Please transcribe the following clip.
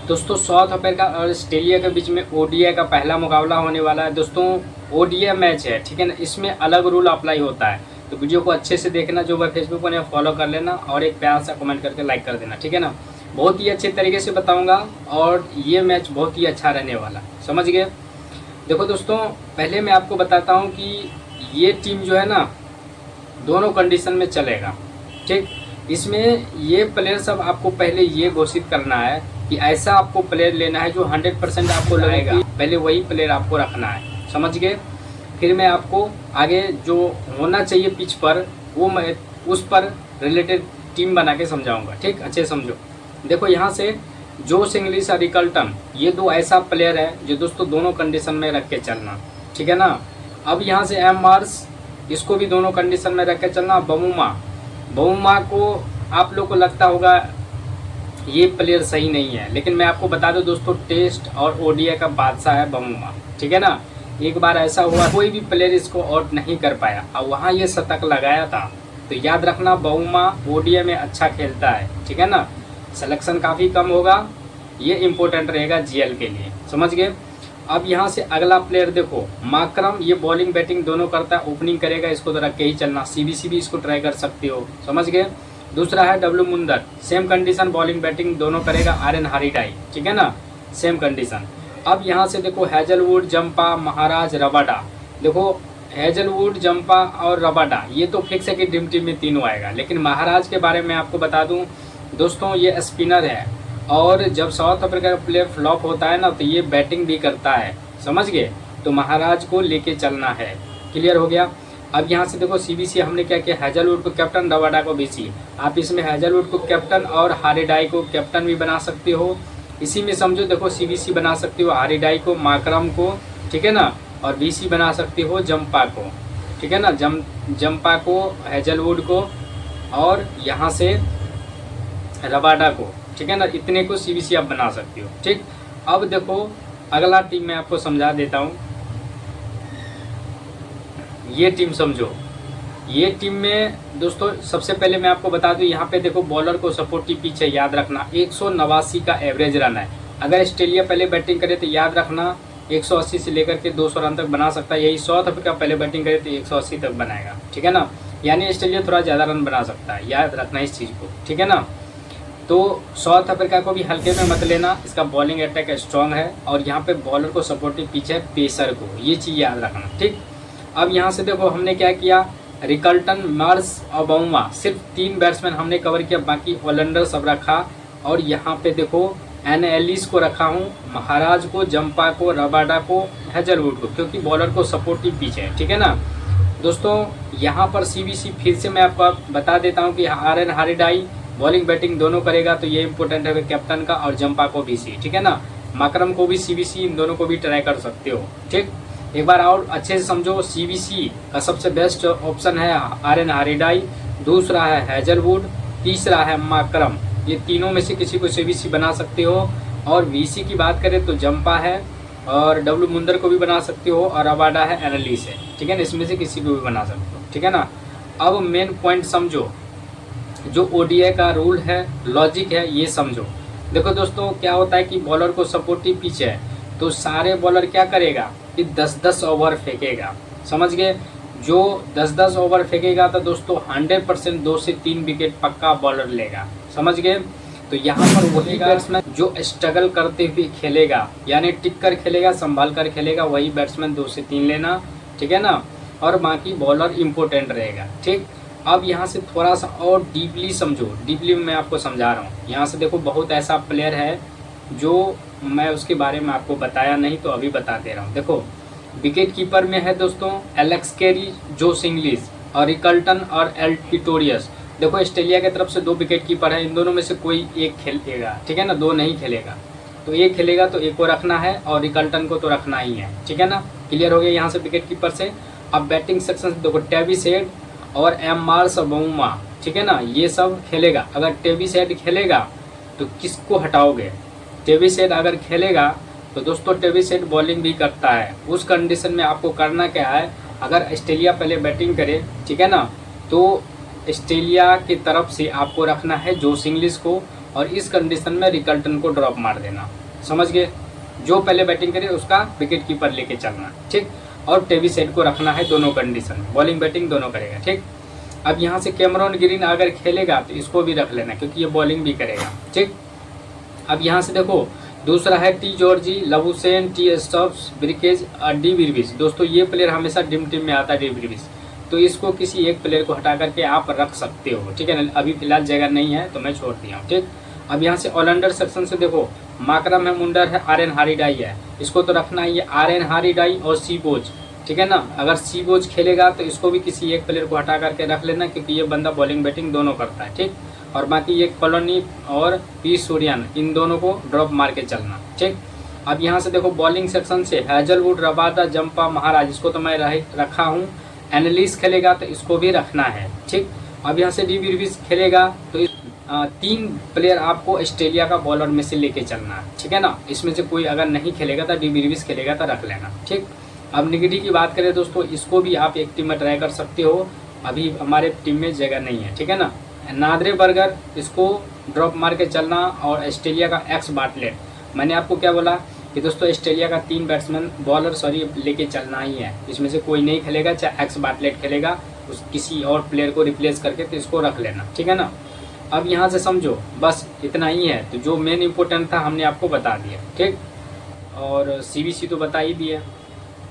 दोस्तों south Africa और Australia के बीच में ओडीआई का पहला मुकाबला होने वाला है। दोस्तों ओडीआई मैच है, ठीक है ना, इसमें अलग रूल अप्लाई होता है। तो वीडियो को अच्छे से देखना, जो मैं फेसबुक पर फॉलो कर लेना और एक प्यार सा कमेंट करके लाइक कर देना, ठीक है ना। बहुत ही अच्छे तरीके से बताऊंगा और ये मैच बहुत ही अच्छा रहने वाला, समझ गए। देखो दोस्तों, पहले मैं आपको बताता हूँ कि ये टीम जो है ना दोनों कंडीशन में चलेगा, ठीक। इसमें ये प्लेयर सब आपको पहले ये घोषित करना है कि ऐसा आपको प्लेयर लेना है जो 100% आपको लगेगा, पहले वही प्लेयर आपको रखना है, समझ गए। फिर मैं आपको आगे जो होना चाहिए पिच पर वो मैं उस पर रिलेटेड टीम बना के समझाऊंगा, ठीक। अच्छे समझो। देखो यहाँ से जोश इंग्लिश और रिकल्टन, ये दो ऐसा प्लेयर है जो दोस्तों दोनों कंडीशन में रख के चलना, ठीक है ना। अब यहाँ से एम मार्स, इसको भी दोनों कंडीशन में रख के चलना। बमुमा को आप लोग को लगता होगा ये प्लेयर सही नहीं है, लेकिन मैं आपको बता दूं दोस्तों, टेस्ट और ओडीआई का बादशाह है बमुमा, ठीक है ना। एक बार ऐसा हुआ कोई भी प्लेयर इसको आउट नहीं कर पाया और वहाँ ये शतक लगाया था। तो याद रखना बमुमा ओडीआई में अच्छा खेलता है, ठीक है ना। सिलेक्शन काफ़ी कम होगा, ये इम्पोर्टेंट रहेगा जीएल के लिए, समझ गए। अब यहाँ से अगला प्लेयर देखो माकरम, ये बॉलिंग बैटिंग दोनों करता है, ओपनिंग करेगा, इसको तो रख के ही चलना। सीबीसी भी इसको ट्राई कर सकते हो, समझ गए। दूसरा है डब्ल्यू मुंदर, सेम कंडीशन, बॉलिंग बैटिंग दोनों करेगा। आर्यन हारीटाई, ठीक है ना, सेम कंडीशन। अब यहाँ से देखो हैजलवुड, जंपा, महाराज, रबाडा। देखो हैजलवुड, जंपा और रबाडा ये तो फिक्स है कि ड्रीम टीम में तीनों आएगा, लेकिन महाराज के बारे में आपको बता दूं दोस्तों, ये स्पिनर है और जब साउथ अफ्रीका का प्लेयर फ्लॉप होता है ना तो ये बैटिंग भी करता है, समझ गए। तो महाराज को लेके चलना है, क्लियर हो गया। अब यहाँ से देखो सीबीसी हमने क्या किया, हैजलवुड को कैप्टन, रबाडा को बीसी। आप इसमें हैजलवुड को कैप्टन और हारीडाई को कैप्टन भी बना सकते हो, इसी में समझो। देखो सीबीसी बना सकते हो हारीडाई को, माकरम को, ठीक है ना, और बीसी बना सकते हो जंपा को, ठीक है ना, जंपा को, हैजलवुड को और यहाँ से रबाडा को, ठीक है ना। इतने को सीबीसी आप बना सकते हो, ठीक। अब देखो अगला टीम मैं आपको समझा देता हूँ। ये टीम समझो, ये टीम में दोस्तों सबसे पहले मैं आपको बता दूं, यहाँ पे देखो बॉलर को सपोर्टिव पिच है, याद रखना 189 का एवरेज रन है। अगर ऑस्ट्रेलिया पहले बैटिंग करे तो याद रखना 180 से लेकर के 200 रन तक बना सकता है। यही साउथ अफ्रीका पहले बैटिंग करे तो 180 तक बनाएगा, ठीक है ना। यानी ऑस्ट्रेलिया थोड़ा ज़्यादा रन बना सकता है, याद रखना इस चीज़ को, ठीक है ना। तो साउथ अफ्रीका को भी हल्के में मत लेना, इसका बॉलिंग अटैक स्ट्रॉन्ग है और यहाँ पे बॉलर को सपोर्टिव पिच है पेसर को, ये चीज़ याद रखना, ठीक। अब यहाँ से देखो हमने क्या किया, रिकल्टन, मार्स और बमुमा, सिर्फ 3 बैट्समैन हमने कवर किया, बाकी ऑलराउंडर सब रखा। और यहाँ पे देखो एन एलिस को रखा हूँ, महाराज को, जंपा को, रबाडा को, हैजलवुड को, क्योंकि बॉलर को सपोर्टिव पिच है, ठीक है ना। दोस्तों यहाँ पर सीबीसी फिर से मैं आपको बता देता हूँ कि आर्यन हारीडाई बॉलिंग बैटिंग दोनों करेगा, तो ये इंपॉर्टेंट है कैप्टन का, और जंपा को बीसी, ठीक है ना। माकरम को भी सीबीसी, इन दोनों को भी ट्राई कर सकते हो, ठीक। एक बार और अच्छे से समझो, सीबीसी का सबसे बेस्ट ऑप्शन है आर्यन हारीडाई, दूसरा है हैजलवुड, तीसरा है माकरम। ये तीनों में से किसी को सीबीसी बना सकते हो। और वीसी की बात करें तो जंपा है और डब्ल्यू मुंदर को भी बना सकते हो और रबाडा है, एनालिस है, ठीक है ना, इसमें से किसी को भी बना सकते हो, ठीक है ना। अब मेन पॉइंट समझो, जो ओडीआई का रूल है, लॉजिक है, ये समझो। देखो दोस्तों क्या होता है कि बॉलर को सपोर्टिव पिच है तो सारे बॉलर क्या करेगा कि 10-10 ओवर फेंकेगा, समझ गए। जो 10-10 ओवर फेंकेगा तो दोस्तों 100% 2 से 3 विकेट पक्का बॉलर लेगा, समझ गए। तो यहाँ पर वही बैट्समैन जो स्ट्रगल करते हुए खेलेगा, यानी टिक कर खेलेगा, संभाल कर खेलेगा, वही बैट्समैन 2 से 3 लेना, ठीक है ना। और बाकी बॉलर इम्पोर्टेंट रहेगा, ठीक। अब यहाँ से थोड़ा सा और डीपली समझो, डीपली मैं आपको समझा रहा हूँ। यहाँ से देखो बहुत ऐसा प्लेयर है जो मैं उसके बारे में आपको बताया नहीं, तो अभी बता दे रहा हूँ। देखो विकेट कीपर में है दोस्तों एलेक्स कैरी, जोश इंग्लिश और रिकल्टन और एल पिटोरियस। देखो ऑस्ट्रेलिया की तरफ से 2 विकेट कीपर है, इन दोनों में से कोई एक खेलेगा, ठीक है ना, 2 नहीं खेलेगा। तो एक खेलेगा तो एक को रखना है और रिकल्टन को तो रखना ही है, ठीक है ना। क्लियर हो गया यहाँ से विकेट कीपर से। अब बैटिंग सेक्शन से देखो टेविस हेड और एम मार्स और बमुमा, ठीक है ना, ये सब खेलेगा। अगर टेविस हेड खेलेगा तो किसको हटाओगे, टेविस हेड अगर खेलेगा तो दोस्तों टेविस हेड बॉलिंग भी करता है। उस कंडीशन में आपको करना क्या है, अगर ऑस्ट्रेलिया पहले बैटिंग करे, ठीक है ना, तो ऑस्ट्रेलिया की तरफ से आपको रखना है जोश इंग्लिश को और इस कंडीशन में रिकल्टन को ड्रॉप मार देना। समझ गए। जो पहले बैटिंग करे उसका विकेट कीपर लेके चलना, ठीक। और टेविसेट को रखना है दोनों कंडीशन, बॉलिंग बैटिंग दोनों करेगा, ठीक। अब यहाँ से कैमरॉन ग्रीन अगर खेलेगा तो इसको भी रख लेना, क्योंकि ये बॉलिंग भी करेगा, ठीक। अब यहाँ से देखो दूसरा है टी जॉर्जी, लवुसेन, टी स्टॉप्स, ब्रिकेज और डी विरविस। दोस्तों ये प्लेयर हमेशा ड्रीम टीम में आता है, डी विरविस, तो इसको किसी एक प्लेयर को हटा करके आप रख सकते हो, ठीक है ना। अभी फिलहाल जगह नहीं है तो मैं छोड़ दिया हूँ, ठीक। अब यहाँ से ऑलराउंडर सेक्शन से देखो माकरम है, मुंडर है, आर एन हारीडाई है, इसको तो रखना ही है, आर एन हारीडाई और सी बोज, ठीक है ना। अगर सी बोज खेलेगा तो इसको भी किसी एक प्लेयर को हटा करके रख लेना, क्योंकि ये बंदा बॉलिंग बैटिंग दोनों करता है, ठीक। और बाकी ये कॉलोनी और पी सूर्यन, इन दोनों को ड्रॉप मार के चलना, ठीक। अब यहाँ से देखो बॉलिंग सेक्शन से हैजलवुड, रबादा, जंपा, महाराज, इसको तो मैं रखा हूँ। एनालिस खेलेगा तो इसको भी रखना है, ठीक। अब यहाँ से डी विरविस खेलेगा तो 3 प्लेयर आपको ऑस्ट्रेलिया का बॉलर में से लेके चलना है, ठीक है ना। इसमें से कोई अगर नहीं खेलेगा तो डी विरविस खेलेगा तो रख लेना, ठीक। अब निगेटिव की बात करें दोस्तों, इसको भी आप एक टीम में ट्राई कर सकते हो, अभी हमारे टीम में जगह नहीं है, ठीक है ना। नादरे बर्गर, इसको ड्रॉप मार के चलना। और ऑस्ट्रेलिया का एक्स बाटलेट, मैंने आपको क्या बोला कि दोस्तों ऑस्ट्रेलिया का 3 बैट्समैन बॉलर लेके चलना ही है, इसमें से कोई नहीं खेलेगा, चाहे एक्स बाटलेट खेलेगा उस किसी और प्लेयर को रिप्लेस करके, तो इसको रख लेना, ठीक है ना। अब यहाँ से समझो बस इतना ही है, तो जो मेन इंपॉर्टेंट था हमने आपको बता दिया, ठीक। और सीबीसी तो बता ही दिया।